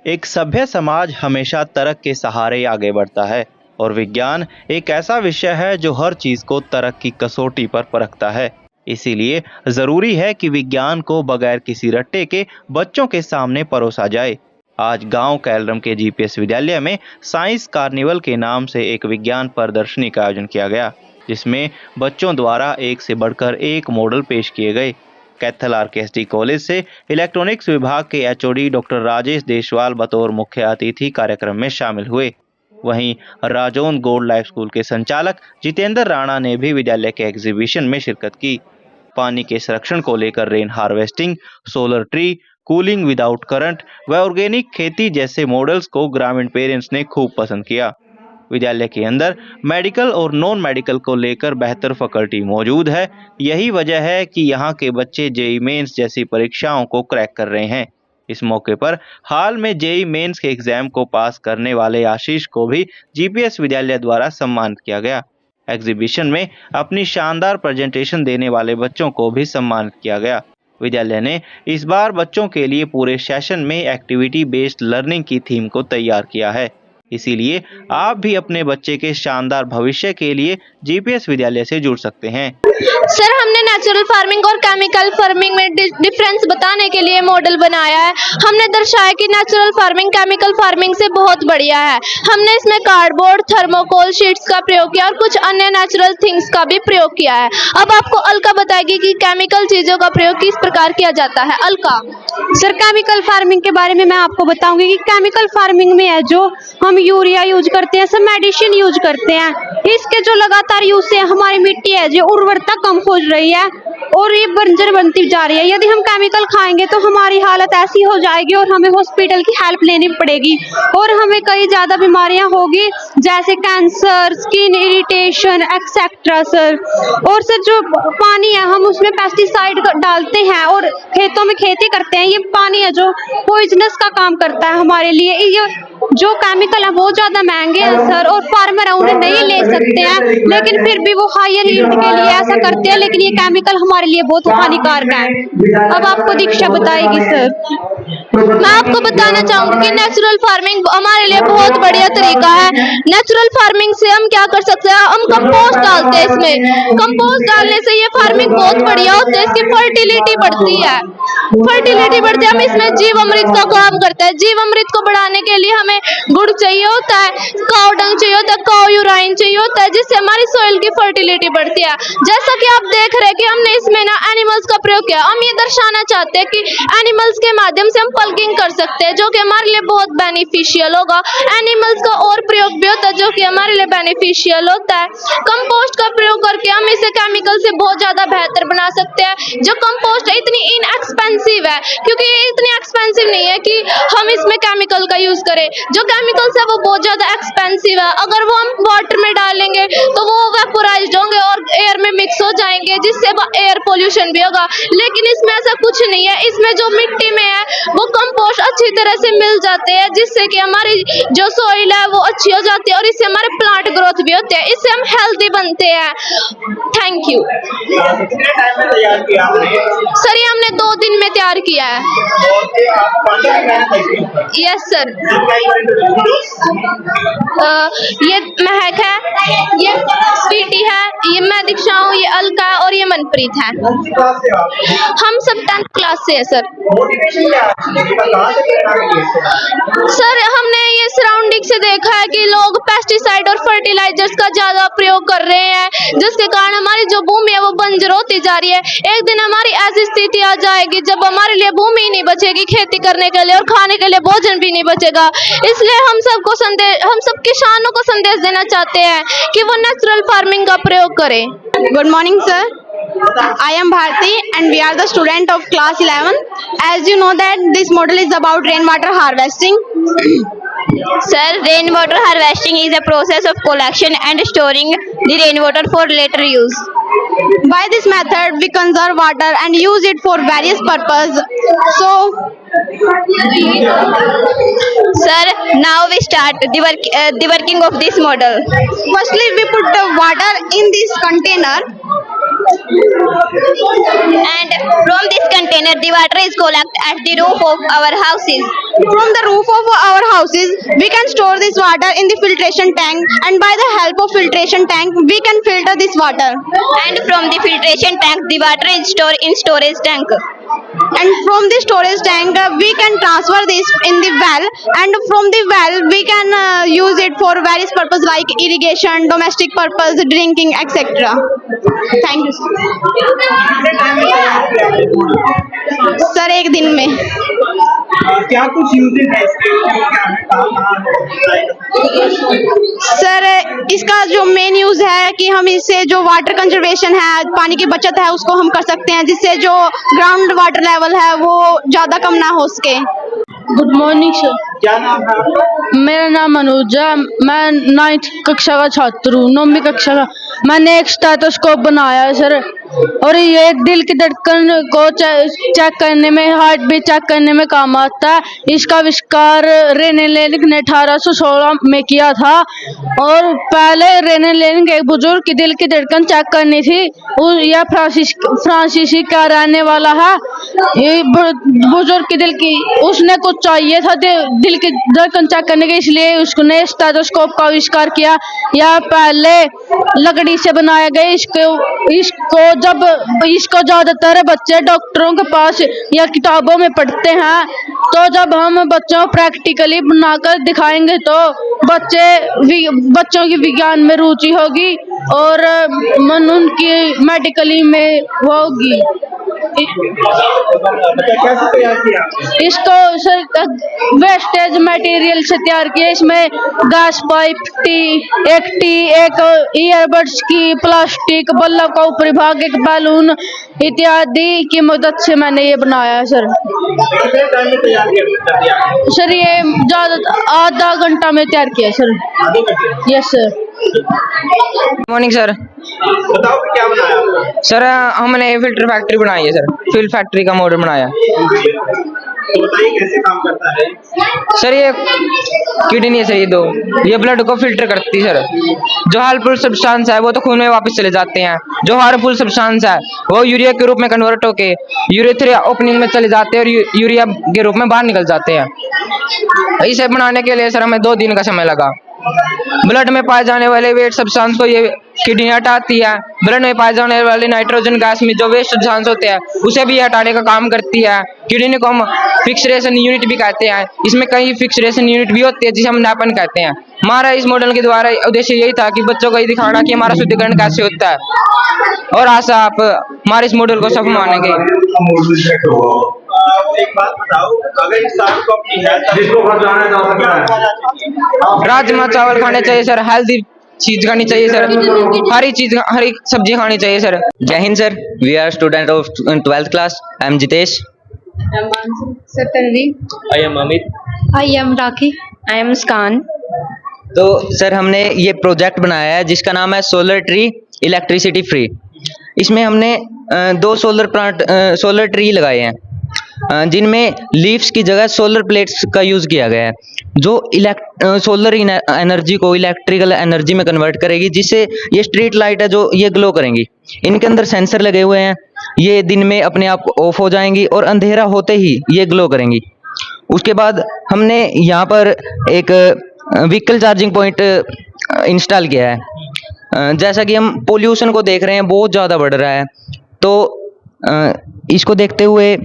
एक सभ्य समाज हमेशा तर्क के सहारे आगे बढ़ता है और विज्ञान एक ऐसा विषय है जो हर चीज को तर्क की कसौटी पर परखता है। इसीलिए जरूरी है कि विज्ञान को बगैर किसी रट्टे के बच्चों के सामने परोसा जाए। आज गांव कैलरम के जीपीएस विद्यालय में साइंस कार्निवल के नाम से एक विज्ञान प्रदर्शनी का आयोजन किया गया, जिसमें बच्चों द्वारा एक से बढ़कर एक मॉडल पेश किए गए। कैथल आरकेएसडी कॉलेज से इलेक्ट्रॉनिक्स विभाग के एचओडी डॉक्टर राजेश देशवाल बतौर मुख्य अतिथि कार्यक्रम में शामिल हुए। वहीं राजौंद गोल्ड लाइफ स्कूल के संचालक जितेंद्र राणा ने भी विद्यालय के एग्जीबिशन में शिरकत की। पानी के संरक्षण को लेकर rain harvesting, solar tree, cooling without current व ऑर्गेनिक खेती जैसे मॉडल्स को ग्रामीण पेरेंट्स ने खूब पसंद किया। विद्यालय के अंदर मेडिकल और नॉन मेडिकल को लेकर बेहतर फैकल्टी मौजूद है। यही वजह है कि यहाँ के बच्चे जेईई मेंस जैसी परीक्षाओं को क्रैक कर रहे हैं। इस मौके पर हाल में जेईई मेंस के एग्जाम को पास करने वाले आशीष को भी जीपीएस विद्यालय द्वारा सम्मानित किया गया। एग्जीबिशन में अपनी शानदार प्रेजेंटेशन देने वाले बच्चों को भी सम्मानित किया गया। विद्यालय ने इस बार बच्चों के लिए पूरे सेशन में एक्टिविटी बेस्ड लर्निंग की थीम को तैयार किया है। इसीलिए आप भी अपने बच्चे के शानदार भविष्य के लिए जीपीएस विद्यालय से जुड़ सकते हैं। सर, हमने नेचुरल फार्मिंग और केमिकल फार्मिंग में डिफरेंस बताने के लिए मॉडल बनाया है। हमने दर्शाया कि नेचुरल फार्मिंग केमिकल फार्मिंग से बहुत बढ़िया है। हमने इसमें कार्डबोर्ड, थर्मोकोल शीट्स का प्रयोग किया और कुछ अन्य नेचुरल थिंग्स का भी प्रयोग किया है। अब आपको अलका बताएगी कि केमिकल चीजों का प्रयोग किस प्रकार किया जाता है। अलका। सर, केमिकल फार्मिंग के बारे में मैं आपको बताऊंगी कि केमिकल फार्मिंग में है जो हम यूरिया यूज करते हैं, सब मेडिसिन यूज करते हैं। इसके जो लगातार यूज से हमारी मिट्टी है जो उर्वरता कम हो रही है और ये बंजर बनती जा रही है। यदि हम केमिकल खाएंगे तो हमारी हालत ऐसी हो जाएगी और हमें हॉस्पिटल की हेल्प लेनी पड़ेगी और हमें कई ज्यादा बीमारियां होगी जैसे cancer, skin irritation etcetera. Sir, और सर जो पानी है हम उसमें पेस्टिसाइड डालते हैं और खेतों में खेती करते हैं। ये पानी है जो पॉइजनस का काम करता है हमारे लिए। ये जो केमिकल है बहुत ज्यादा महंगे हैं सर, और फार्मर है उन्हें नहीं ले सकते हैं, लेकिन फिर भी वो हायर यील्ड के लिए ऐसा करते हैं। लेकिन ये केमिकल हमारे लिए बहुत हानिकारक है। अब आपको दीक्षा बताएगी सर। मैं आपको बताना चाहूंगी कि नेचुरल फार्मिंग हमारे लिए बहुत बढ़िया तरीका है। नेचुरल फार्मिंग से हम क्या कर सकते हैं, हम कंपोस्ट डालते हैं। इसमें कंपोस्ट डालने से ये फार्मिंग बहुत बढ़िया होती है। इसकी फर्टिलिटी बढ़ती है। हम इसमें जीवामृत का काम करते हैं। जीवामृत को बढ़ाने के लिए हमें गुड़ चाहिए होता है, काऊ डंग चाहिए होता है, काऊ यूराइन चाहिए होता है, जिससे हमारी सॉइल की फर्टिलिटी बढ़ती है। जैसा कि आप देख रहे हैं कि हमने इसमें ना एनिमल्स का प्रयोग किया। हम ये दर्शाना चाहते हैं कि एनिमल्स के माध्यम से हम पल्किंग कर सकते हैं, जो कि हमारे लिए बहुत बेनिफिशियल होगा। एनिमल्स का और प्रयोग भी होता है जो कि हमारे लिए बेनिफिशियल होता है। कंपोस्ट का प्रयोग करके हम इसे केमिकल से बहुत ज्यादा बेहतर बना सकते हैं। जो कंपोस्ट है इतनी इनएक्सपेंसिव है, क्योंकि ये इतनी एक्सपेंसिव नहीं है कि हम इसमें केमिकल का यूज करें। जो केमिकल्स है वो बहुत ज्यादा एक्सपेंसिव है। अगर वो हम वाटर में डालेंगे तो वो वेपोराइज्ड होंगे और एयर में मिक्स हो जाएंगे, जिससे एयर पोल्यूशन भी होगा। लेकिन इसमें ऐसा कुछ नहीं है। इसमें जो मिट्टी में है वो कंपोस्ट अच्छी तरह से मिल जाते हैं, जिससे कि हमारी जो सॉइल है वो अच्छी हो जाती है और इससे हमारे प्लांट ग्रोथ भी होते हैं। इससे हम हेल्दी बनते हैं। Thank you. कितने टाइम में तैयार किया आपने? सर, ये हमने 2 दिन में तैयार किया है। Yes sir. ये महक है, ये स्वीटी है, ये मैं दीक्षा हूँ, ये अलका और ये मनप्रीत है। हम सब 10th क्लास से है सर। सर, हमने ये सराउंडिंग से देखा है कि लोग पेस्टिसाइड और फर्टिलाइजर्स का ज्यादा प्रयोग कर रहे हैं, जिसके कारण हमारी जो भूमि है वो बंजर होती जा रही है। एक दिन हमारी ऐसी स्थिति आ जाएगी जब हमारे लिए भूमि ही नहीं बचेगी खेती करने के लिए और खाने के लिए भोजन भी नहीं बचेगा। इसलिए हम सब किसानों को संदेश देना चाहते हैं कि वो नेचुरल फार्मिंग का प्रयोग करें। Good morning sir, I am Bharti and we are the student of class 11. As you know that this model is about rainwater harvesting. Sir, rainwater harvesting is a process of collection and storing the rainwater for later use. By this method we conserve water and use it for various purposes. So sir, now we start the working of this model. firstly we put the water in this container And from this container, the water is collected at the roof of our houses. From the roof of our houses, we can store this water in the filtration tank, and by the help of filtration tank, we can filter this water. And from the filtration tank, the water is stored in storage tank. And from the storage tank, we can transfer this in the well, and from the well, we can use it for various purposes like irrigation, domestic purpose, drinking, etc. Thank you, sir. कितने time में तैयार किया आपने model? Sir, एक दिन में। क्या कुछ यूजेज है इसके? क्या है, कहाँ सर, इसका जो मेन यूज है कि हम इससे जो वाटर कंजर्वेशन है, पानी की बचत है, उसको हम कर सकते हैं, जिससे जो ग्राउंड वाटर लेवल है वो ज्यादा कम ना हो सके। गुड मॉर्निंग सर, क्या नाम है आपका? मेरा नाम अनुज है। मैं 9th कक्षा का छात्र हूँ, 9वीं कक्षा का। मैंने एक स्टेथोस्कोप बनाया है सर, और ये दिल की धड़कन को चेक करने में, हार्ट बीट चेक करने में काम आता है। इसका आविष्कार रेने लेनिक ने 1816 में किया था। और पहले रेने लेनिक एक बुजुर्ग की दिल की धड़कन चेक करनी थी। यह फ्रांसीसी का रहने वाला है। ये बुजुर्ग की दिल की, उसने कुछ चाहिए था दिल की धड़कन चेक करने के, इसलिए उसने स्टेथोस्कोप का आविष्कार किया। यह पहले लकड़ी से बनाया गया। इसको ज्यादातर बच्चे डॉक्टरों के पास या किताबों में पढ़ते हैं, तो जब हम बच्चों को प्रैक्टिकली बनाकर दिखाएंगे तो बच्चों की विज्ञान में रुचि होगी और मन उनकी मेडिकली में होगी। कैसे तैयार किया आपने? इसको वेस्टेज मटेरियल से तैयार किया। इसमें गैस पाइप, एक ईयरबड्स की प्लास्टिक, बल्ब का ऊपरी भाग, एक बैलून इत्यादि की मदद से मैंने ये बनाया है सर। कितने टाइम में तैयार किया आपने? सर, ये आधा घंटा में तैयार किया सर। आधे घंटे? Yes sir. Morning sir. बताओ कि क्या बनाया आपने? सर, हमने फिल्टर फैक्ट्री बनाई है सर, फिल फैक्ट्री का मॉडल बनाया। तो बताइए कैसे काम करता है? सर, ये किडनी है सर, ये ब्लड को फिल्टर करती है सर। जो हार्मफुल सब्सटेंस है वो तो खून में वापस चले जाते हैं, जो हार्मफुल सब्सटेंस है वो यूरिया के रूप में कन्वर्ट होके यूरेथ्रिया ओपनिंग में चले जाते हैं और यूरिया के रूप में बाहर निकल जाते हैं। इसे बनाने के लिए सर हमें 2 दिन का समय लगा। ब्लड में पाए जाने वाले वेट सब्सटेंस को ये किडनी हटाती है। ब्लड में पाए जाने वाले नाइट्रोजन गैस में जो वेस्ट सब्सटेंस होते हैं उसे भी हटाने का काम करती है। किडनी को हम फिक्सेशन यूनिट भी कहते हैं। इसमें कई फिक्सेशन यूनिट भी होती है जिसे हम नापन कहते हैं। हमारा इस मॉडल के द्वारा उद्देश्य यही था कि बच्चों को ये दिखाना कि हमारा शुद्धिकरण कैसे होता है, और आशा आप हमारे इस मॉडल को सफल मानेंगे। एक बात बताओ, अगर इंसान को अपनी हेल्थ राजमा चावल खाने चाहिए सर, हेल्दी चीज खानी चाहिए सर, हरी सब्जी खानी चाहिए sir. Jai Hind sir, we are student of 12th class. I am Jitesh. Sir, Tanvi. I am Amit. I am Rakhi. I am Muskan. तो सर, हमने ये प्रोजेक्ट बनाया है जिसका नाम है सोलर ट्री इलेक्ट्रिसिटी फ्री। इसमें हमने 2 सोलर ट्री लगाए हैं, जिनमें लीव्स की जगह सोलर प्लेट्स का यूज़ किया गया है, जो सोलर एनर्जी को इलेक्ट्रिकल एनर्जी में कन्वर्ट करेगी, जिससे ये स्ट्रीट लाइट है जो ये ग्लो करेंगी। इनके अंदर सेंसर लगे हुए हैं, ये दिन में अपने आप ऑफ हो जाएंगी और अंधेरा होते ही ये ग्लो करेंगी। उसके बाद हमने यहाँ पर एक व्हीकल चार्जिंग पॉइंट इंस्टॉल किया है। जैसा कि हम पोल्यूशन को देख रहे हैं, बहुत ज़्यादा बढ़ रहा है, तो इसको देखते हुए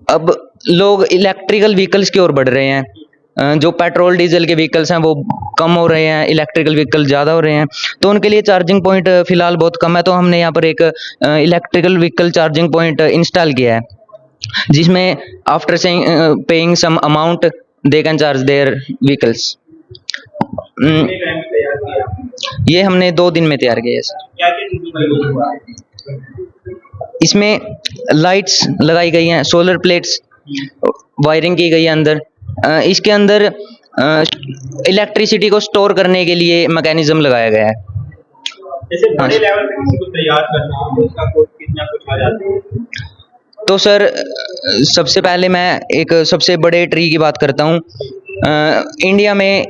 अब लोग इलेक्ट्रिकल व्हीकल्स की ओर बढ़ रहे हैं। जो पेट्रोल डीजल के व्हीकल्स हैं वो कम हो रहे हैं, इलेक्ट्रिकल व्हीकल ज़्यादा हो रहे हैं, तो उनके लिए चार्जिंग पॉइंट फ़िलहाल बहुत कम है। तो हमने यहाँ पर एक electrical vehicle charging point install किया है, जिसमें after paying some amount they can charge their vehicles. ये हमने 2 दिन में तैयार किया है सर। इसमें लाइट्स लगाई गई हैं, सोलर प्लेट्स वायरिंग की गई है अंदर। इसके अंदर इलेक्ट्रिसिटी को स्टोर करने के लिए मैकेनिज्म लगाया गया है। जैसे बड़े लेवल पे किसी को तैयार करना हो, उसका कोड कितना कुछ आ जाता है? तो सर, सबसे पहले मैं एक सबसे बड़े ट्री की बात करता हूँ। इंडिया में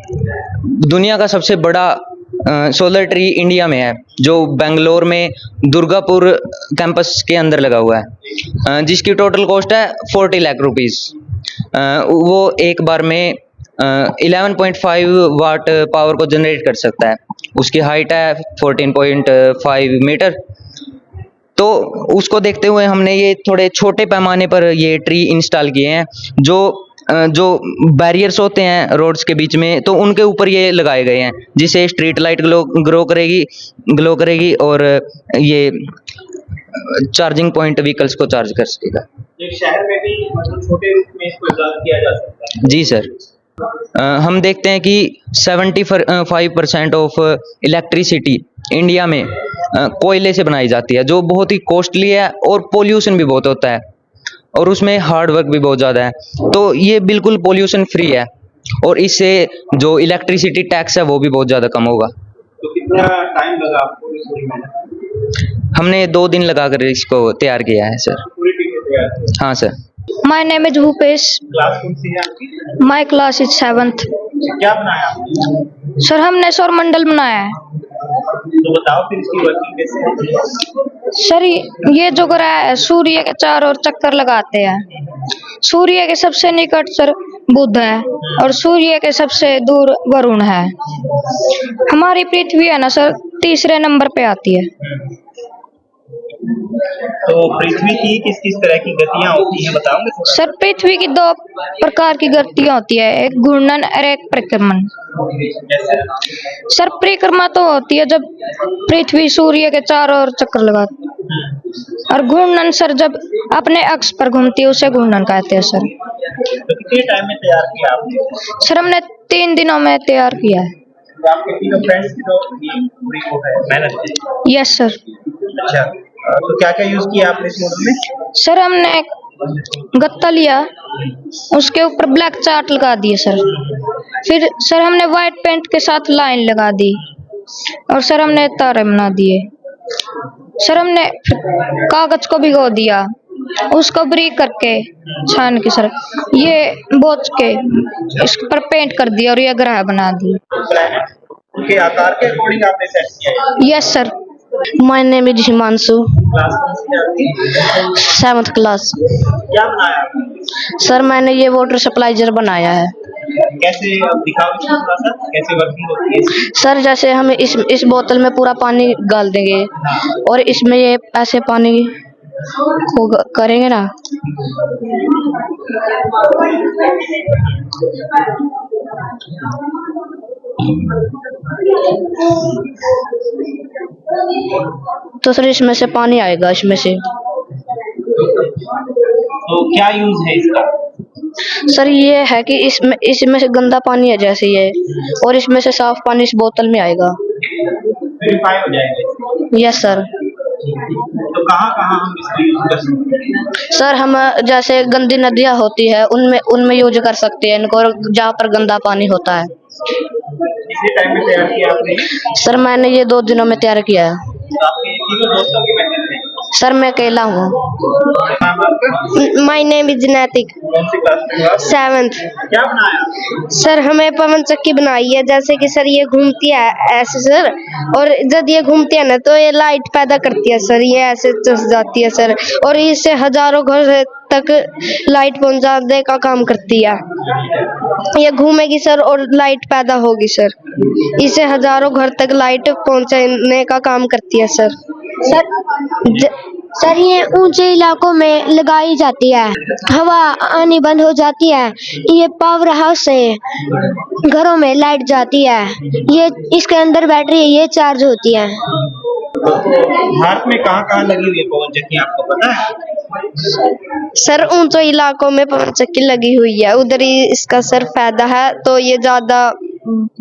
दुनिया का सबसे बड़ा सोलर ट्री इंडिया में है, जो बेंगलोर में दुर्गापुर कैंपस के अंदर लगा हुआ है, जिसकी टोटल कॉस्ट है 40 लाख रुपीस। वो एक बार में 11.5 वाट पावर को जनरेट कर सकता है। उसकी हाइट है 14.5 मीटर। तो उसको देखते हुए हमने ये थोड़े छोटे पैमाने पर ये ट्री इंस्टॉल किए हैं, जो बैरियर्स होते हैं रोड्स के बीच में, तो उनके ऊपर ये लगाए गए हैं, जिससे स्ट्रीट लाइट ग्लो करेगी और ये चार्जिंग पॉइंट व्हीकल्स को चार्ज कर सकेगा। एक शहर में भी मतलब छोटे रूप में इसको इजाद किया जा सकता है। जी सर। हम देखते हैं कि 75% ऑफ इलेक्ट्रिसिटी इंडिया में कोयले से बनाई जाती है, जो बहुत ही कॉस्टली है और पोल्यूशन भी बहुत होता है, और उसमें हार्ड वर्क भी बहुत ज़्यादा है। तो ये बिल्कुल पोल्यूशन फ्री है, और इससे जो इलेक्ट्रिसिटी टैक्स है वो भी बहुत ज़्यादा कम होगा। तो कितना टाइम लगा आपको इस पूरी मेहनत? हमने 2 दिन लगाकर इसको तैयार किया है सर। पूरी टीम तैयार की। हाँ sir. My name is Bhupesh. Class कौन सी है आपकी? My class is 7th. क्या बनाया आपने? सर हमने सौर मंडल बनाया है। तो बताओ फिर इसकी वर्किंग कैसे है? सर ये जो ग्रह है सूर्य के चारों ओर चक्कर लगाते हैं। सूर्य के सबसे निकट सर बुध है और सूर्य के सबसे दूर वरुण है। हमारी पृथ्वी है ना सर, तीसरे नंबर पे आती है। तो पृथ्वी की किस किस तरह की गतियां होती हैं बताओगे थोड़ा? सर पृथ्वी की 2 प्रकार की गतियां होती है, एक घूर्णन और एक परिक्रमण। कैसे? सर परिक्रमा तो होती है जब पृथ्वी सूर्य के चारों ओर चक्कर लगाती है, और घूर्णन सर जब अपने अक्ष पर घूमती है उसे घूर्णन कहते हैं सर। तो कितने टाइम में तैयार किया आपने? सर हमने 3 दिनों में तैयार किया है। तो आपके तीनों फ्रेंड्स की तो ये पूरी वो है मेहनत है। Yes sir. अच्छा, तो क्या क्या यूज किया आपने इस मॉडल में? सर हमने गत्ता लिया, उसके ऊपर ब्लैक चार्ट लगा दिए सर। फिर सर हमने व्हाइट पेंट के साथ लाइन लगा दी, और सर हमने तारे बना दिए। सर हमने कागज को भिगो दिया, उसको ब्रीक करके छान के सर ये बोझ के इस पर पेंट कर दिया और ये ग्रह बना दिए। प्लैनेट उनके आकार के अकॉर्डिंग आपने सेट किया है? Yes sir. My name is Himanshu. Class कौन सी है आपकी? 7th class. क्या बनाया आपने? सर मैंने ये वाटर सप्लाइजर बनाया है। कैसे दिखाओ इसको थोड़ा सा, कैसे वर्किंग होती है इसकी? सर जैसे हम इस बोतल में पूरा पानी डाल देंगे और इसमें ये ऐसे पानी को करेंगे ना, तो सर इसमें से पानी आएगा इसमें से। तो क्या यूज है इसका? सर ये है कि इसमें से गंदा पानी है जैसे ये, और इसमें से साफ पानी इस बोतल में आएगा। प्यूरिफाई हो जाएगा? Yes sir. तो कहाँ कहाँ हम इसका यूज कर सकते हैं? सर हम जैसे गंदी नदियाँ होती है उनमें यूज कर सकते हैं इनको, जहाँ पर गंदा पानी होता है। कितने टाइम में तैयार किया आपने? सर मैंने ये 2 दिनों में तैयार किया है। तो आपके तीनों दोस्तों की मेहनत है? सर मैं अकेला हूँ। नाम आपका? माय नेम इज नैतिक। कौन सी क्लास में हो आप? 7th। क्या बनाया? सर हमें पवन चक्की बनाई है, जैसे कि सर ये घूमती है ऐसे सर, और जब ये घूमती है ना तो ये लाइट पैदा करती है सर, ये ऐसे चस जाती है सर, और इससे हजारों घर तक लाइट पहुंचाने का काम करती है। ये घूमेगी सर और लाइट पैदा होगी सर, इससे हजारों घर तक लाइट पहुंचाने का काम करती है सर। सर ये ऊंचे इलाकों में लगाई जाती है, हवा आनी बंद हो जाती है, ये पावर हाउस से घरों में लाइट जाती है, ये इसके अंदर बैटरी ये चार्ज होती है। भारत में कहाँ लगी हुई है पवन चक्की, आपको पता है? सर ऊंचे इलाकों में पवन चक्की लगी हुई है, उधर ही इसका सर फायदा है, तो ये ज्यादा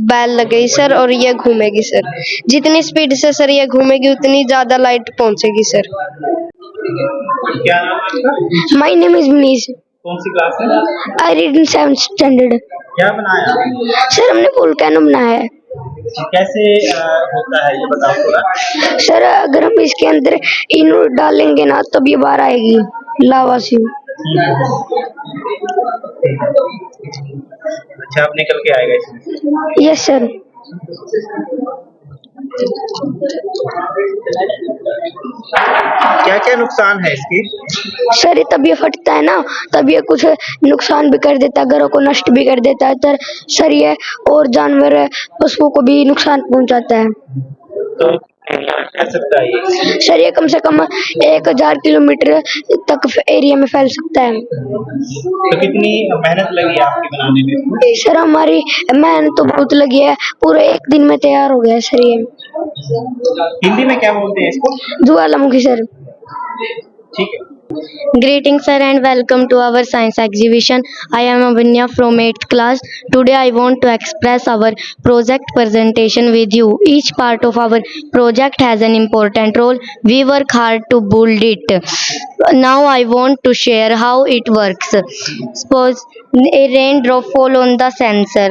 बैल लगेगी सर और ये घूमेगी सर, जितनी स्पीड से सर ये घूमेगी उतनी ज्यादा लाइट पहुंचेगी सर। क्या नाम है आपका? My name is Manish. कौन सी क्लास है? I read in 7th standard. क्या बनाया? सर हमने वोल्केनो बनाया है। कैसे होता है ये बताओ थोड़ा। सर अगर हम इसके अंदर इनो डालेंगे ना तब ये बाहर आएगी लावा से। अच्छा, अब निकल के आएगा इसमें? Yes sir. क्या क्या नुकसान है इसकी? सर तब ये फटता है ना, तब ये कुछ नुकसान भी कर देता है, घरों को नष्ट भी कर देता है। तो सर ये और जानवर पशुओं को भी नुकसान पहुंचाता है। तो कह सकता है ये? सर ये कम से कम 1000 किलोमीटर तक एरिया में फैल सकता है। तो कितनी मेहनत लगी आपकी बनाने में? सर हमारी मेहनत तो बहुत लगी है, पूरे एक दिन में तैयार हो गया है सर ये। हिंदी में क्या बोलते हैं इसको? ज्वालामुखी सर। ठीक है। Greetings sir and welcome to our science exhibition. I am Avanya from 8th class. Today I want to express our project presentation with you. Each part of our project has an important role. We work hard to build it. Now I want to share how it works. Suppose a raindrop fall on the sensor.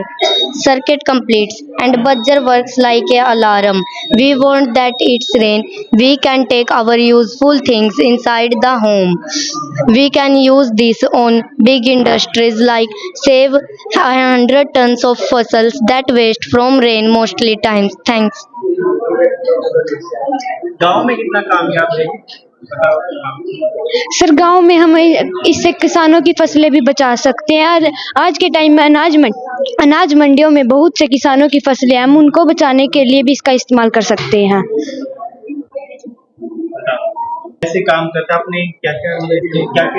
Circuit completes and buzzer works like a alarm. We want that it's rain. We can take our useful things inside the home. We can use this on big industries like save 100 tons of fossils that waste from rain mostly times. Thanks. गांव में कितना कामयाब है? Sir गांव में हम इससे किसानों की फसलें भी बचा सकते हैं। और आज के टाइम में अनाज मंडियों में बहुत से किसानों की फसलें हैं, हम उनको बचाने के लिए भी इसका इस्तेमाल कर सकते हैं। कैसे काम करता है? आपने क्या क्या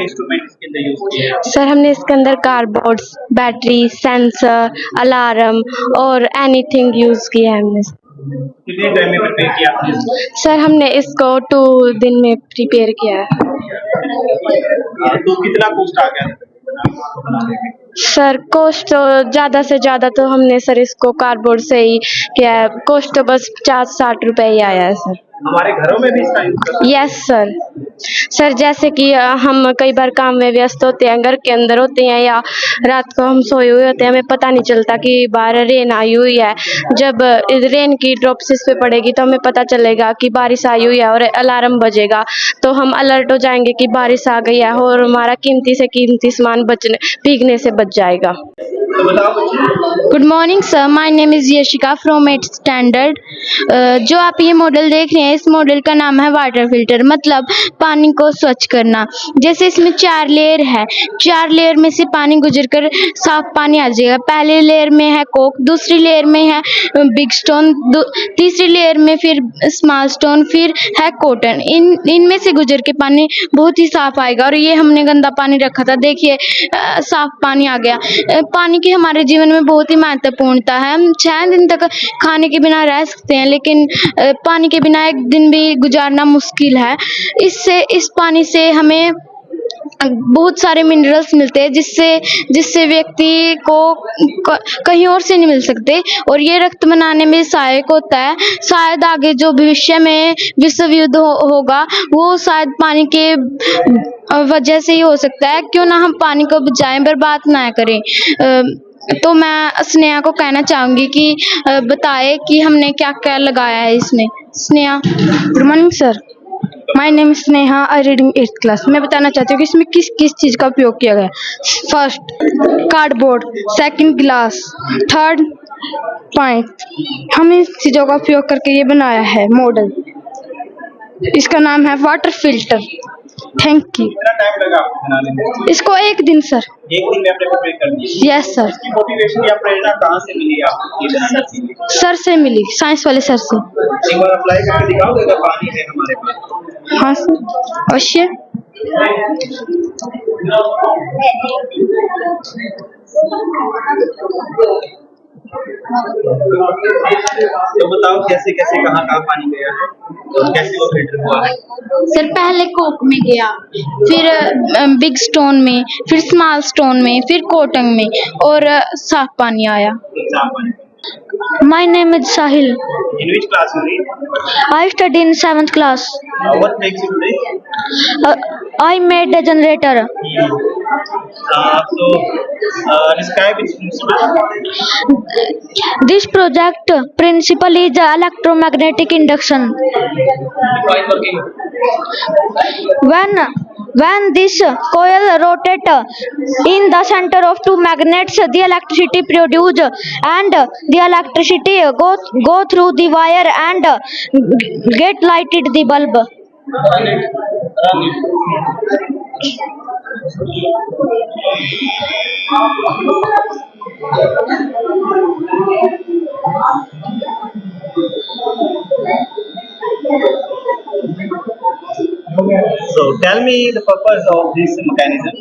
इंस्ट्रूमेंट इसके अंदर यूज किए हैं? सर हमने इसके अंदर कार्डबोर्ड्स, बैटरी, सेंसर, अलार्म और एनीथिंग यूज किया है हमने। कितने टाइम में प्रिपेयर किया आपने इसको? सर हमने इसको 2 दिन में प्रिपेयर किया है। तो कितना कॉस्ट आ गया सर कॉस्ट तो ज़्यादा से ज़्यादा तो हमने सर इसको कार्डबोर्ड से ही किया है, कॉस्ट तो बस 50-60 रुपए ही आया है सर। हमारे घरों में भी इसका यूज करते हैं? Yes sir. सर जैसे कि हम कई बार काम में व्यस्त होते हैं, घर के अंदर होते हैं या रात को हम सोए हुए होते हैं, हमें पता नहीं चलता कि बाहर रेन आई हुई है। जब रेन की ड्रॉप्स इस पे पड़ेगी तो हमें पता चलेगा कि बारिश आई हुई है और अलार्म बजेगा, तो हम अलर्ट हो जाएंगे कि बारिश आ गई है और हमारा कीमती से कीमती सामान भीगने से बच जाएगा। तो बताओ बच्चे। Good morning sir, my name is Yashika from 8th standard. जो आप ये मॉडल देख रहे हैं, इस मॉडल का नाम है वाटर फिल्टर, मतलब पानी को स्वच्छ करना। जैसे इसमें 4 लेयर है, 4 लेयर में से पानी गुजर कर साफ पानी आ जाएगा। पहले लेयर में है कोक, दूसरी लेयर में है बिग स्टोन, तीसरी लेयर में फिर स्मॉल स्टोन, फिर है कॉटन। इनमें से गुजर के पानी बहुत ही साफ आएगा। और ये हमने गंदा पानी रखा था, देखिए साफ पानी आ गया। पानी की हमारे जीवन में बहुत ही महत्वपूर्णता है। हम 6 दिन तक खाने के बिना रह सकते हैं, लेकिन पानी के बिना एक दिन भी गुजारना मुश्किल है। इस पानी से हमें बहुत सारे मिनरल्स मिलते हैं जिससे व्यक्ति को कहीं और से नहीं मिल सकते, और ये रक्त बनाने में सहायक होता है। शायद आगे जो भविष्य में विश्व युद्ध होगा वो शायद पानी के वजह से ही हो सकता है। क्यों ना हम पानी को बचाएं, बर्बाद ना करें। तो मैं स्नेहा को कहना चाहूँगी कि बताए कि हमने क्या क्या लगाया है इसमें। Sneha. Good morning sir, my name is Sneha, I reading 8th class. मैं बताना चाहती हूँ कि इसमें किस किस चीज़ का उपयोग किया गया। First cardboard, second glass, third pipe. हमने इस चीज़ों का उपयोग करके ये बनाया है मॉडल। इसका नाम है वाटर फिल्टर। Thank you. कितना टाइम लगा आपको बनाने में? इसको 1 दिन सर। 1 दिन में आपने प्रिपेयर कर दिया? Yes sir. इसकी मोटिवेशन या प्रेरणा कहाँ से मिली आपको ये बनाने के लिए? सर से मिली, साइंस वाले सर से। एक बार अप्लाई करके दिखाओगे? अगर पानी है हमारे पास। हाँ सर, अवश्य। तो बताओ कैसे कैसे कहाँ कहाँ पानी गया है और कैसे वो फिल्टर हुआ है? सर पहले कोक में गया, फिर बिग स्टोन में, फिर स्मॉल स्टोन में, फिर कॉटन में, और साफ पानी आया। साफ पानी। My name is Sahil. In which class you read? I study in 7th class. What makes you today? I made a generator. So describe its principle. This project principle is electromagnetic induction. Why working? When this coil rotates in the center of two magnets, the electricity produced and the electricity go through the wire and get lighted the bulb. So tell me the purpose of this mechanism.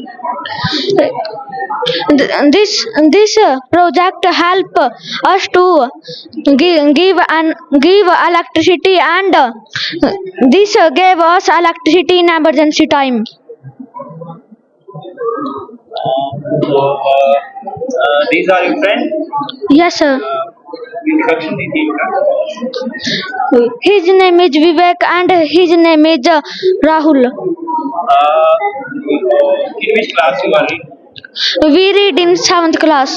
This project help us to give electricity, and this gave us electricity in emergency time. These are your friends. Yes, sir. Introduction दीजिए इनका. His name is Vivek and his name is Rahul. In which class you are in? We read in 7th class.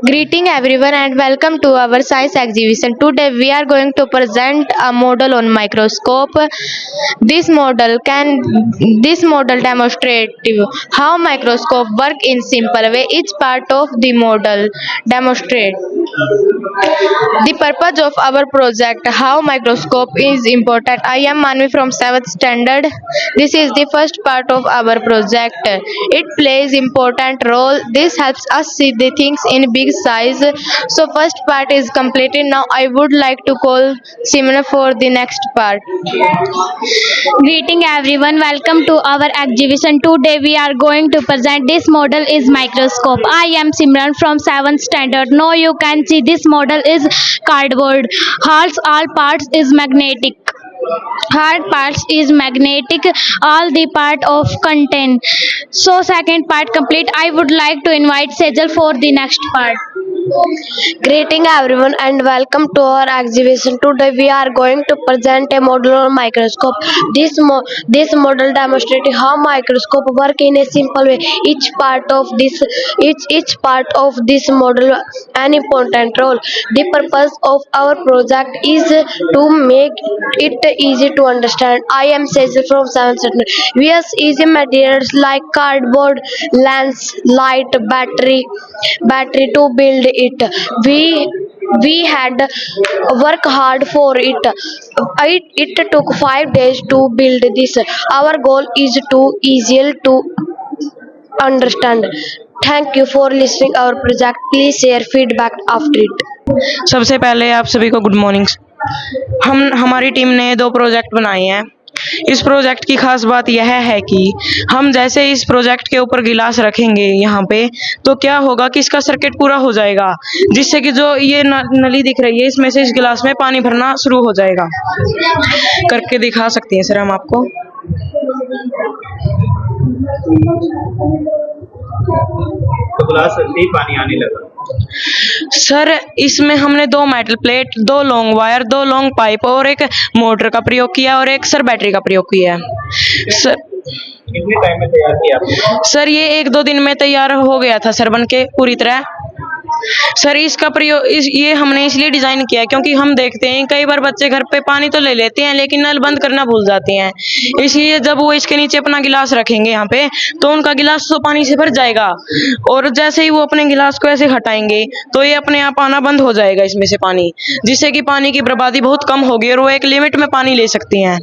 Greeting everyone and welcome to our science exhibition. Today we are going to present a model on microscope. This model demonstrates how microscope work in simple way. Each part of the model demonstrate the purpose of our project, how microscope is important. I am Manvi from 7th standard. This is the first part of our project. It plays important role. This helps us see the things in big size. So first part is completed. Now I would like to call Simona for the next part. Greeting everyone, welcome to our exhibition. Today we are going to present this model is microscope. I am Simran from 7th standard. Now you can see this model is cardboard. All parts is magnetic. Hard parts is magnetic, all the part of content. So second part complete. I would like to invite Sejal for the next part. Greeting everyone and welcome to our exhibition. Today we are going to present a model on microscope. This model demonstrates how microscope work in a simple way. Each part of this model an important role. The purpose of our project is to make it easy to understand. I am Cecil from 7th standard. We use easy materials like cardboard, lens, light, battery to build it. We had work hard for it. It took 5 days to build this. Our goal is to easy to understand. Thank you for listening our project. Please share feedback after it. सबसे पहले आप सभी को good morning. हमारी team ने 2 project बनाए हैं। इस प्रोजेक्ट की खास बात यह है कि हम जैसे इस प्रोजेक्ट के ऊपर गिलास रखेंगे यहाँ पे, तो क्या होगा कि इसका सर्किट पूरा हो जाएगा, जिससे कि जो ये नली दिख रही है इसमें से इस गिलास में पानी भरना शुरू हो जाएगा। करके दिखा सकते हैं सर हम आपको। तो गिलास से ही पानी आने लगा। सर इसमें हमने 2 metal plate, 2 long wire, 2 long pipe और एक मोटर का प्रयोग किया और एक सर बैटरी का प्रयोग किया है। सर कितने टाइम में तैयार किया आपने? सर ये 1-2 दिन में तैयार हो गया था सर, बन के पूरी तरह। सर इसका प्रयोग ये हमने इसलिए डिजाइन किया है क्योंकि हम देखते हैं कई बार बच्चे घर पे पानी तो ले लेते हैं लेकिन नल बंद करना भूल जाते हैं। इसलिए जब वो इसके नीचे अपना गिलास रखेंगे यहाँ पे, तो उनका गिलास तो पानी से भर जाएगा और जैसे ही वो अपने गिलास को ऐसे हटाएंगे तो ये अपने आप आना बंद हो जाएगा इसमें से पानी, जिससे कि पानी की बर्बादी बहुत कम होगी और वो एक लिमिट में पानी ले सकती हैं।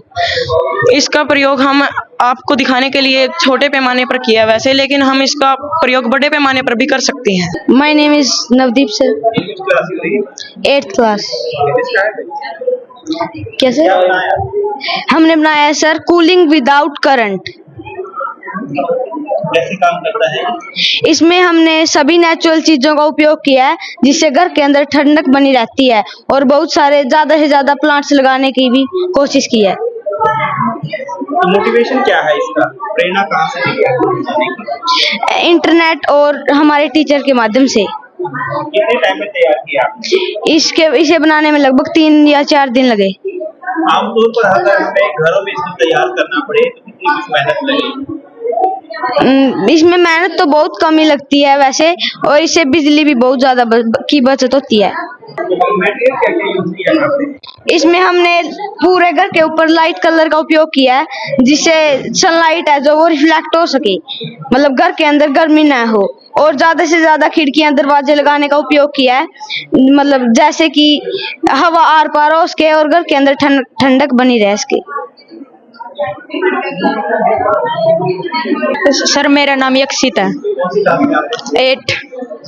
इसका प्रयोग हम आपको दिखाने के लिए छोटे पैमाने पर किया वैसे, लेकिन हम इसका प्रयोग बड़े पैमाने पर भी कर सकते हैं। My name is Navdeep sir. किस क्लास में रही? 8th class. कैसे? क्या बनाया? हमने बनाया है सर कूलिंग विदाउट करंट। कैसे काम करता है? इसमें हमने सभी नेचुरल चीजों का उपयोग किया है जिससे घर के अंदर ठंडक बनी रहती है और बहुत सारे ज्यादा से ज्यादा प्लांट्स लगाने की भी कोशिश की है। मोटिवेशन क्या है इसका? प्रेरणा कहाँ से मिली? इंटरनेट और हमारे टीचर के माध्यम से। कितने टाइम में तैयार किया? इसे बनाने में लगभग 3 या 4 दिन लगे। आमतौर पर अगर हमें घरों में इसको तैयार करना पड़े तो कितनी कुछ मेहनत लगेगी? इसमें मेहनत तो बहुत कम ही लगती है वैसे, और इससे बिजली भी बहुत ज्यादा की बचत होती है। मटेरियल क्या क्या यूज किया है आपने? इसमें हमने पूरे घर के ऊपर लाइट कलर का उपयोग किया है, जिससे सनलाइट है जो वो रिफ्लेक्ट हो सके, मतलब घर के अंदर गर्मी ना हो। और ज्यादा से ज्यादा खिड़कियां दरवाजे लगाने का उपयोग किया है, मतलब जैसे कि हवा आर पार हो उसके और घर के अंदर ठंडक बनी रहे इसकी। सर मेरा नाम यक्षित है। कौन सी क्लास में आते हैं? 8।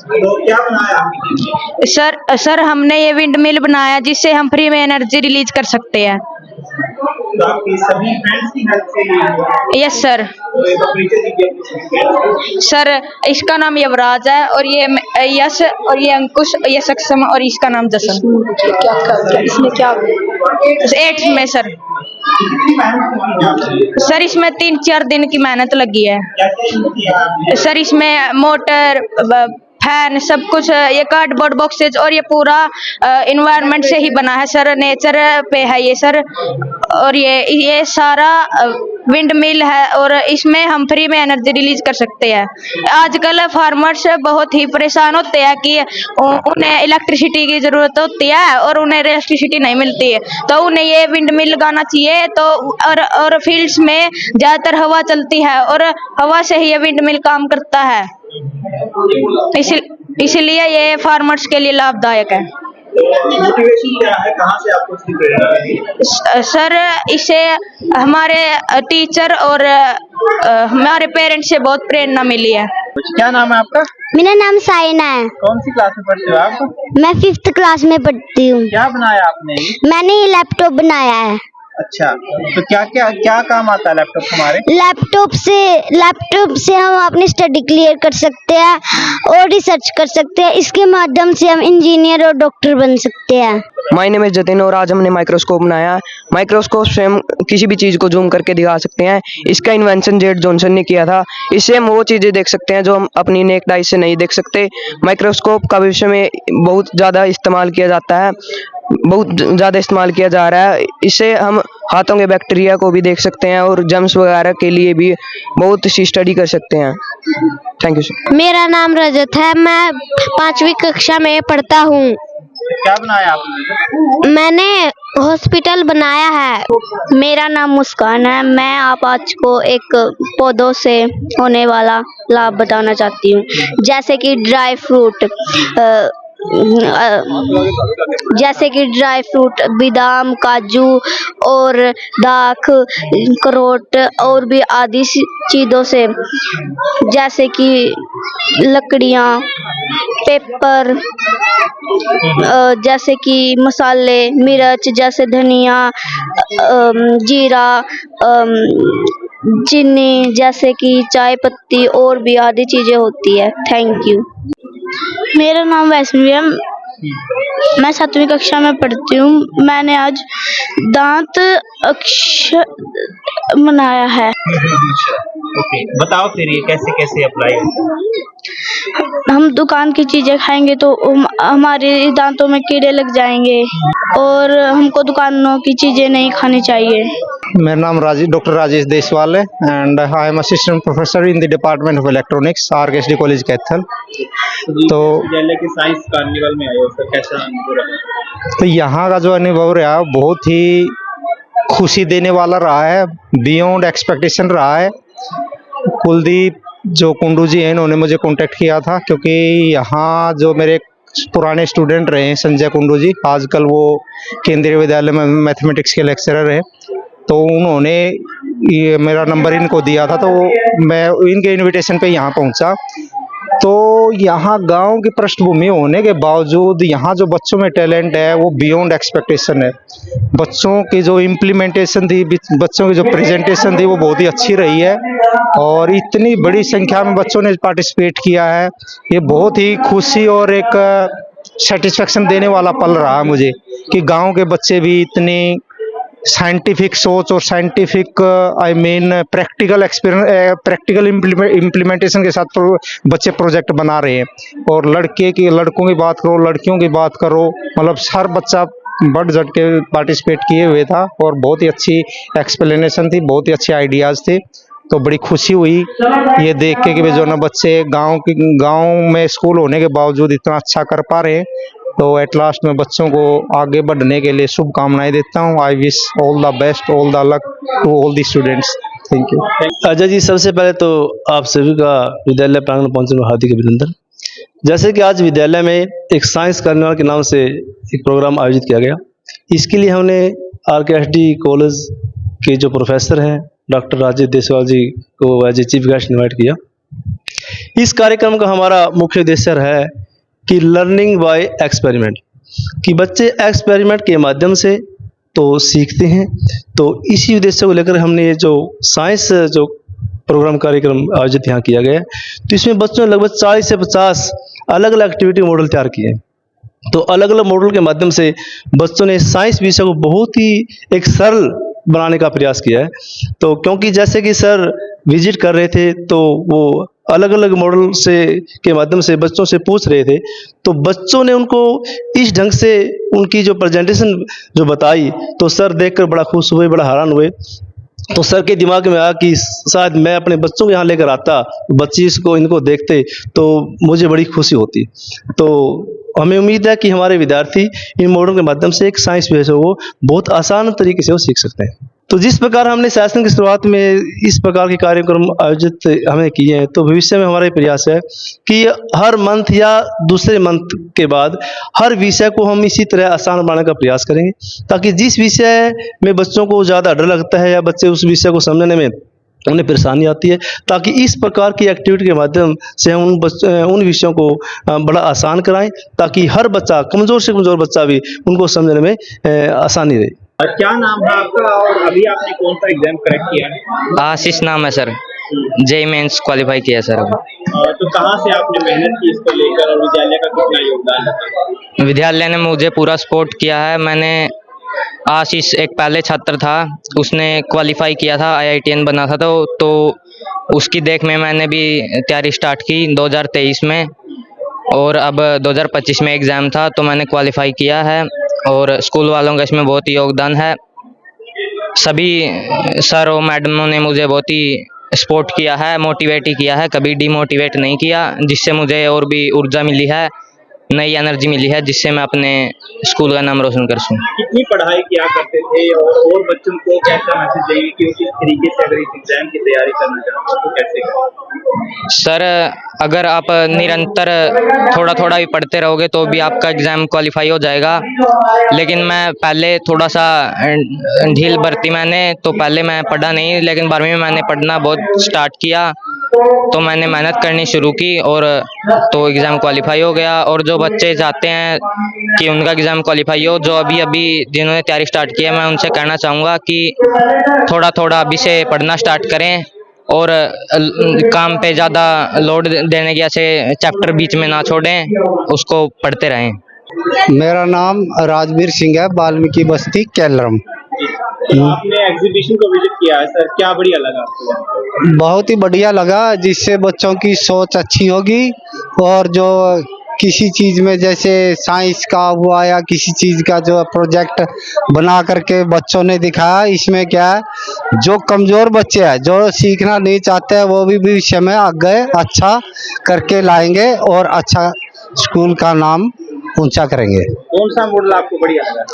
तो क्या बनाया आपने? सर हमने ये विंड मिल बनाया जिससे हम फ्री में एनर्जी रिलीज कर सकते हैं। तो आपकी सभी फ्रेंड्स की हेल्प से ये हुआ है? Yes sir. तो एक परिचय दीजिए अपने सभी friends। सर इसका नाम युवराज है और ये यश और ये अंकुश और ये सक्षम और इसका नाम जसन। इसमें क्या 8 में सर। कितनी मेहनत की आपने? सर इसमें 3-4 दिन की मेहनत लगी है। क्या क्या यूज किया आपने? सर इसमें मोटर फैन सब कुछ, ये कार्डबोर्ड बॉक्सेज और ये पूरा इन्वायरमेंट से ही बना है सर, नेचर पे है ये सर। और ये सारा विंड मिल है और इसमें हम फ्री में एनर्जी रिलीज कर सकते हैं। आजकल फार्मर्स बहुत ही परेशान होते हैं कि उन्हें इलेक्ट्रिसिटी की जरूरत होती है और उन्हें इलेक्ट्रिसिटी नहीं मिलती है, तो उन्हें ये विंड मिल लगाना चाहिए। तो और फील्ड्स में ज्यादातर हवा चलती है और हवा से ही ये विंड मिल काम करता है, इसलिए ये फार्मर्स के लिए लाभदायक है। मोटिवेशन क्या है, कहाँ से आपको इसकी प्रेरणा मिली? सर इसे हमारे टीचर और हमारे पेरेंट्स से बहुत प्रेरणा मिली है। क्या नाम है आपका? मेरा नाम साइना है। कौन सी क्लास में पढ़ते हो आप? मैं 5th क्लास में पढ़ती हूँ। क्या बनाया आपने? मैंने ये लैपटॉप बनाया है। अच्छा, तो क्या काम आता है लैपटॉप हमारे? लैपटॉप से हम अपनी स्टडी क्लियर कर सकते हैं और रिसर्च कर सकते हैं। इसके माध्यम से हम इंजीनियर और डॉक्टर बन सकते हैं। माय नेम इज जतिन और आज हमने माइक्रोस्कोप बनाया। माइक्रोस्कोप से हम किसी भी चीज़ को जूम करके दिखा सकते हैं। इसका इन्वेंशन जेड जॉनसन ने किया था। इससे हम वो चीज़ें देख सकते हैं जो हम अपनी नेक्ड आई से नहीं देख सकते। माइक्रोस्कोप का भविष्य में बहुत ज़्यादा इस्तेमाल किया जाता है, बहुत ज़्यादा इस्तेमाल किया जा रहा है। इससे हम हाथों के बैक्टीरिया को भी देख सकते हैं और जर्म्स वगैरह के लिए भी बहुत सी स्टडी कर सकते हैं। Thank you sir. मेरा नाम रजत है, मैं 5वीं कक्षा में पढ़ता हूँ। क्या बनाया आपने? मैंने हॉस्पिटल बनाया है। मेरा नाम मुस्कान है। मैं आप आज को एक पौधों से होने वाला लाभ बताना चाहती हूँ, जैसे कि ड्राई फ्रूट, बादाम, काजू और दाख, अखरोट और भी आदि चीज़ों से, जैसे कि लकड़ियाँ, पेपर, जैसे कि मसाले, मिर्च जैसे धनिया, जीरा, चीनी जैसे कि चाय पत्ती और भी आदि चीज़ें होती है। Thank you. मेरा नाम वैष्णवी है। मैं 7वीं कक्षा में पढ़ती हूँ। मैंने आज दांत अक्षर बनाया है। ओके, बताओ फिर ये कैसे कैसे अप्लाई होता है? हम दुकान की चीजें खाएंगे तो हमारे दांतों में कीड़े लग जाएंगे और हमको दुकानों की चीजें नहीं खानी चाहिए। मेरा नाम डॉक्टर राजेश देसवाल है and I am assistant professor in the department of electronics, RKSD college Kaithal. तो विद्यालय के साइंस कार्निवल में आए हो, सर कैसा अनुभव रहा? तो यहाँ का जो अनुभव रहा बहुत ही खुशी देने वाला रहा है, बियॉन्ड एक्सपेक्टेशन रहा है। कुलदीप जो कुंडू जी हैं, इन्होंने मुझे कांटेक्ट किया था क्योंकि यहाँ जो मेरे पुराने स्टूडेंट रहे हैं संजय कुंडू जी, आजकल वो केंद्रीय विद्यालय में मैथमेटिक्स के लेक्चरर हैं, तो उन्होंने ये मेरा नंबर इनको दिया था, तो मैं इनके इनविटेशन पे यहाँ पहुँचा। तो यहाँ गांव की पृष्ठभूमि होने के बावजूद यहाँ जो बच्चों में टैलेंट है वो बियॉन्ड एक्सपेक्टेशन है। बच्चों की जो इम्प्लीमेंटेशन थी, बच्चों की जो प्रेजेंटेशन थी वो बहुत ही अच्छी रही है और इतनी बड़ी संख्या में बच्चों ने पार्टिसिपेट किया है। ये बहुत ही खुशी और एक सेटिस्फेक्शन देने वाला पल रहा मुझे कि गाँव के बच्चे भी इतनी साइंटिफिक सोच और साइंटिफिक प्रैक्टिकल इम्प्लीमेंटेशन के साथ बच्चे प्रोजेक्ट बना रहे हैं। और लड़कों की बात करो, लड़कियों की बात करो, मतलब हर बच्चा बढ़ चढ़ के पार्टिसिपेट किए हुए था और बहुत ही अच्छी एक्सप्लेनेशन थी, बहुत ही अच्छे आइडियाज़ थे। तो बड़ी खुशी हुई ये देख के कि जो ना बच्चे गांव में स्कूल होने के बावजूद इतना अच्छा कर पा रहे हैं तो एट लास्ट मैं बच्चों को आगे बढ़ने के लिए शुभकामनाएं देता हूँ। I wish all the best, all the luck to all the students. Thank you. Ajay ji, सबसे पहले तो आप सभी का विद्यालय प्रांगण पहुंचने में हार्दिक अभिनंदन। जैसे कि आज विद्यालय में एक साइंस कार्निवल के नाम से एक प्रोग्राम आयोजित किया गया, इसके लिए हमने RKSD कॉलेज के जो प्रोफेसर हैं डॉक्टर राजेश देसवाल जी को as a chief guest invite किया। इस कार्यक्रम का हमारा मुख्य उद्देश्य है कि लर्निंग बाय एक्सपेरिमेंट, कि बच्चे एक्सपेरिमेंट के माध्यम से तो सीखते हैं। तो इसी उद्देश्य को लेकर हमने ये जो साइंस जो प्रोग्राम कार्यक्रम आयोजित यहाँ किया गया है, तो इसमें बच्चों ने लगभग 40 से 50 अलग अलग एक्टिविटी मॉडल तैयार किए हैं। तो अलग अलग मॉडल के माध्यम से बच्चों ने साइंस विषय को बहुत ही एक सरल बनाने का प्रयास किया है। तो क्योंकि जैसे कि सर विजिट कर रहे थे तो वो अलग अलग मॉडल से के माध्यम से बच्चों से पूछ रहे थे, तो बच्चों ने उनको इस ढंग से उनकी जो प्रेजेंटेशन जो बताई, तो सर देखकर बड़ा खुश हुए, बड़ा हैरान हुए। तो सर के दिमाग में आया कि शायद मैं अपने बच्चों को यहाँ लेकर आता, बच्चे इसको इनको देखते तो मुझे बड़ी खुशी होती। तो हमें उम्मीद है कि हमारे विद्यार्थी इन मॉडल के माध्यम से एक साइंस विषय को बहुत आसान तरीके से वो सीख सकते हैं। तो जिस प्रकार हमने सेशन की शुरुआत में इस प्रकार के कार्यक्रम आयोजित हमें किए हैं, तो भविष्य में हमारा प्रयास है कि हर मंथ या दूसरे मंथ के बाद हर विषय को हम इसी तरह आसान बनाने का प्रयास करेंगे, ताकि जिस विषय में बच्चों को ज़्यादा डर लगता है या बच्चे उस विषय को समझने में उन्हें परेशानी आती है, ताकि इस प्रकार की एक्टिविटी के माध्यम से हम उन विषयों को बड़ा आसान कराएं, ताकि हर बच्चा, कमज़ोर से कमज़ोर बच्चा भी उनको समझने में आसानी रहे। क्या नाम है आपका और अभी आपने कौन सा एग्जाम क्रैक किया है? आशीष नाम है सर, JEE मेंस क्वालिफाई किया सर अभी। तो कहाँ से आपने मेहनत की इसको लेकर और विद्यालय का कितना योगदान है? विद्यालय ने मुझे पूरा सपोर्ट किया है। मैंने आशीष एक पहले छात्र था, उसने क्वालिफाई किया था, IITN बना था, तो उसकी देख में मैंने भी तैयारी स्टार्ट की 2023 में, और अब 2025 में एग्ज़ाम था तो मैंने क्वालिफाई किया है। और स्कूल वालों का इसमें बहुत ही योगदान है। सभी सर और मैडमों ने मुझे बहुत ही सपोर्ट किया है, मोटिवेट ही किया है, कभी डिमोटिवेट नहीं किया, जिससे मुझे और भी ऊर्जा मिली है, नई एनर्जी मिली है, जिससे मैं अपने स्कूल का नाम रोशन कर सकूं। कितनी पढ़ाई किया करते थे और बच्चों को कैसा मैसेज देंगे कि किस तरीके से अगर इस एग्जाम की तैयारी करना चाहते हो तो कैसे करें? सर, अगर आप निरंतर थोड़ा थोड़ा भी पढ़ते रहोगे तो भी आपका एग्ज़ाम क्वालिफाई हो जाएगा। लेकिन मैं पहले थोड़ा सा ढील बरती मैंने, तो पहले मैं पढ़ा नहीं, लेकिन 12वीं में मैंने पढ़ना बहुत स्टार्ट किया, तो मैंने मेहनत करनी शुरू की और तो एग्ज़ाम क्वालिफाई हो गया। और जो बच्चे चाहते हैं कि उनका एग्ज़ाम क्वालिफाई हो, जो अभी जिन्होंने तैयारी स्टार्ट की है, मैं उनसे कहना चाहूँगा कि थोड़ा थोड़ा अभी से पढ़ना स्टार्ट करें और काम पे ज़्यादा लोड देने के ऐसे चैप्टर बीच में ना छोड़ें, उसको पढ़ते रहें। मेरा नाम राजवीर सिंह है, वाल्मीकि बस्ती केलरम। आपने एग्जीबिशन को विजिट किया है सर, क्या बढ़िया लगा आपको? बहुत ही बढ़िया लगा, जिससे बच्चों की सोच अच्छी होगी और जो किसी चीज़ में जैसे साइंस का हुआ या किसी चीज़ का जो प्रोजेक्ट बना करके बच्चों ने दिखाया, इसमें क्या है, जो कमज़ोर बच्चे हैं जो सीखना नहीं चाहते हैं वो भी भविष्य में आगे अच्छा करके लाएंगे और अच्छा स्कूल का नाम ऊंचा करेंगे। कौन सा मॉडल आपको बढ़िया लगा?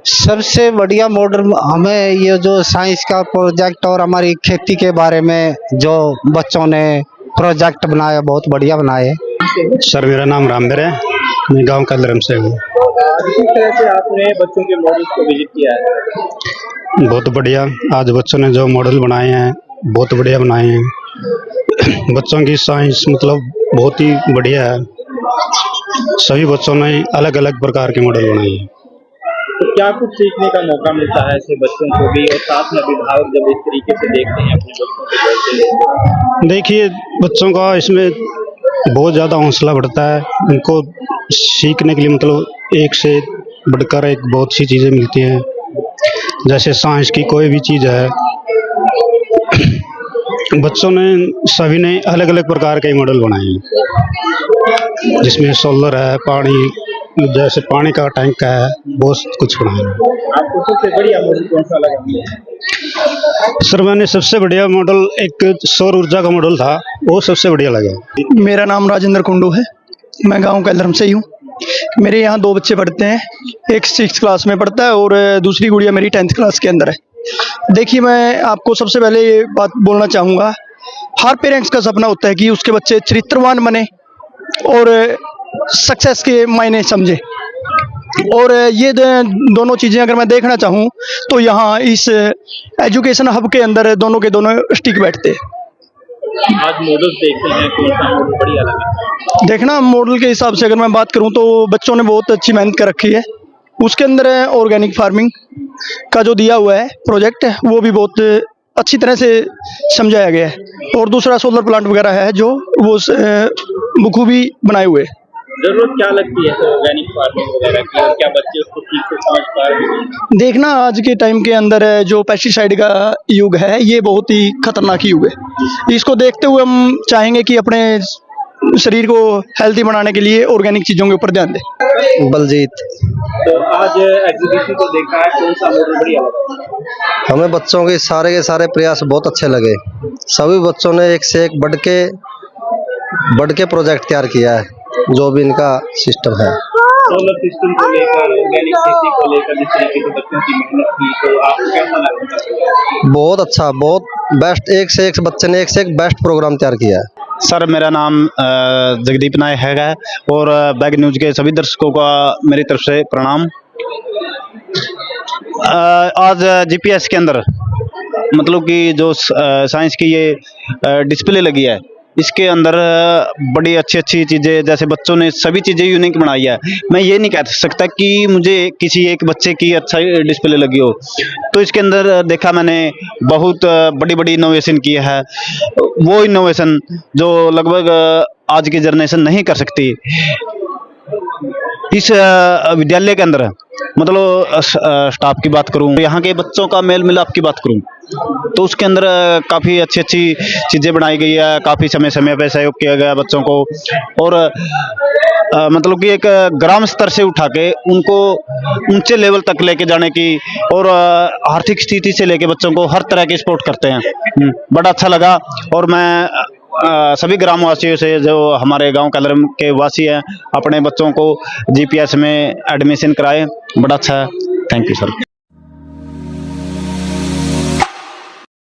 सबसे बढ़िया मॉडल हमें ये जो साइंस का प्रोजेक्ट और हमारी खेती के बारे में जो बच्चों ने प्रोजेक्ट बनाया, बहुत बढ़िया बनाए। सर, मेरा नाम रामवीर है, मैं गांव कलरम से हूँ। किस तरह से आपने बच्चों के मॉडल्स को विजिट किया है? बहुत बढ़िया, आज बच्चों ने जो मॉडल बनाए हैं बहुत बढ़िया बनाए हैं। बच्चों की साइंस मतलब बहुत ही बढ़िया है। सभी बच्चों ने अलग अलग प्रकार के मॉडल बनाए हैं। तो क्या कुछ सीखने का मौका मिलता है ऐसे बच्चों को भी, और साथ में अभिभावक जब इस तरीके से देखते हैं अपने बच्चों को बोलते? देखिए, बच्चों का इसमें बहुत ज़्यादा हौसला बढ़ता है, उनको सीखने के लिए मतलब एक से बढ़कर एक बहुत सी चीज़ें मिलती हैं। जैसे साइंस की कोई भी चीज़ है, बच्चों ने सभी ने अलग अलग प्रकार के मॉडल बनाए हैं, जिसमें सोलर है, पानी जैसे पानी का टैंक है, बहुत कुछ बनाया है। आपको सबसे बढ़िया मॉडल कौन सा लगा? सर, मैंने सबसे बढ़िया मॉडल एक सौर ऊर्जा का मॉडल था, वो सबसे बढ़िया लगा। मेरा नाम राजेंद्र कुंडू है, मैं गांव केलरम से ही हूँ। मेरे यहाँ 2 बच्चे पढ़ते हैं, एक 6th क्लास में पढ़ता है और दूसरी गुड़िया मेरी 10th क्लास के अंदर है। देखिए, मैं आपको सबसे पहले ये बात बोलना चाहूँगा, हर पेरेंट्स का सपना होता है कि उसके बच्चे चरित्रवान बने और सक्सेस के मायने समझे। और ये दोनों चीज़ें अगर मैं देखना चाहूँ तो यहाँ इस एजुकेशन हब के अंदर दोनों के दोनों स्टिक बैठते हैं। आज मॉडल्स देखते हैं, कौन सा मॉडल बढ़िया लगा? देखना, मॉडल के हिसाब से अगर मैं बात करूं तो बच्चों ने बहुत अच्छी मेहनत कर रखी है। उसके अंदर ऑर्गेनिक फार्मिंग का जो दिया हुआ है प्रोजेक्ट, वो भी बहुत अच्छी तरह से समझाया गया है। और दूसरा सोलर प्लांट वगैरह है जो वो बखूबी बनाए हुए। जरूरत क्या लगती है ऑर्गेनिक फार्मिंग वगैरह की, और क्या बच्चे उसको ठीक से समझ पा रहे हैं? देखना, आज के टाइम के अंदर जो पेस्टिसाइड का युग है, ये बहुत ही खतरनाक युग है। इसको देखते हुए हम चाहेंगे कि अपने शरीर को हेल्दी बनाने के लिए ऑर्गेनिक चीज़ों के ऊपर ध्यान दें। बलजीत। तो आज एग्जीबिशन को देखा है, कौन सा मॉडल बढ़िया लगा? हमें बच्चों के सारे प्रयास बहुत अच्छे लगे। सभी बच्चों ने एक से एक बढ़ के प्रोजेक्ट तैयार किया है, जो भी इनका सिस्टम है। सोलर सिस्टम को लेकर, ऑर्गेनिक खेती को लेकर जिस तरीके से बच्चों की मेहनत की, तो आपको कैसा लगा? बहुत अच्छा, बहुत बेस्ट, एक से एक बच्चे ने एक से एक बेस्ट प्रोग्राम तैयार किया है। सर, मेरा नाम जगदीप नायक है और बैग न्यूज़ के सभी दर्शकों का मेरी तरफ से प्रणाम। आज जीपीएस के अंदर मतलब कि जो साइंस की ये डिस्प्ले लगी है, इसके अंदर बड़ी अच्छी चीज़ें, जैसे बच्चों ने सभी चीज़ें यूनिक बनाई है। मैं ये नहीं कह सकता कि मुझे किसी एक बच्चे की अच्छा डिस्प्ले लगी हो। तो इसके अंदर देखा मैंने बहुत बड़ी इनोवेशन की है, वो इनोवेशन जो लगभग आज की जनरेशन नहीं कर सकती। इस विद्यालय के अंदर मतलब स्टाफ की बात करूं, यहाँ के बच्चों का मेल मिलाप की बात करूं, तो उसके अंदर काफ़ी अच्छी चीज़ें बनाई गई है। काफ़ी समय पे सहयोग किया गया बच्चों को, और मतलब कि एक ग्राम स्तर से उठा के उनको ऊंचे लेवल तक लेके जाने की, और आर्थिक स्थिति से लेके बच्चों को हर तरह की सपोर्ट करते हैं। बड़ा अच्छा लगा। और मैं सभी ग्रामवासियों से, जो हमारे गांव कलरम के वासी हैं, अपने बच्चों को जीपीएस में एडमिशन कराएं। बड़ा अच्छा है। Thank you sir.